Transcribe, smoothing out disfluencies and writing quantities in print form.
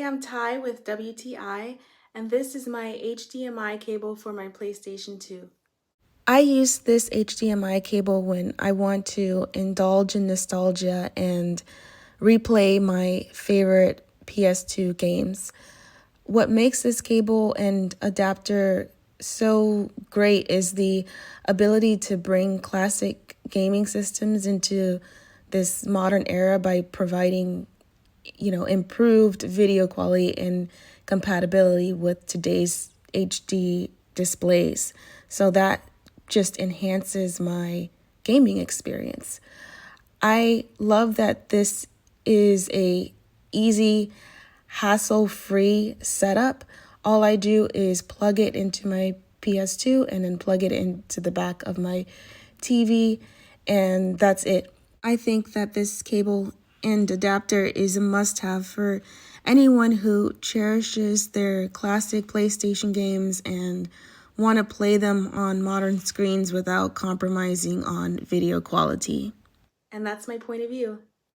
I'm Ty with WTI, and this is my HDMI cable for my PlayStation 2. I use this HDMI cable when I want to indulge in nostalgia and replay my favorite PS2 games. What makes this cable and adapter so great is the ability to bring classic gaming systems into this modern era by providing improved video quality and compatibility with today's HD displays. So that just enhances my gaming experience. I love that this is a easy, hassle-free setup. All I do is plug it into my PS2 and then plug it into the back of my TV, and that's it. I think that this cable and adapter is a must-have for anyone who cherishes their classic PlayStation games and want to play them on modern screens without compromising on video quality. And that's my point of view.